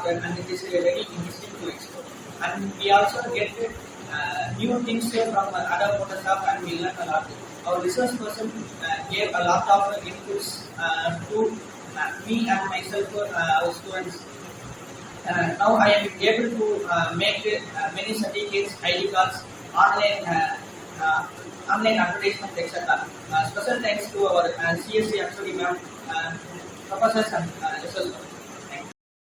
order, and it is very interesting to explore. And we also get new things from other Photoshop, and we learn a lot. Our research person gave a lot of inputs to me and myself, our students. Now I am able to make many certificates, ID cards, online advertisement, etc. Special thanks to our CSE actually ma'am, professors and research.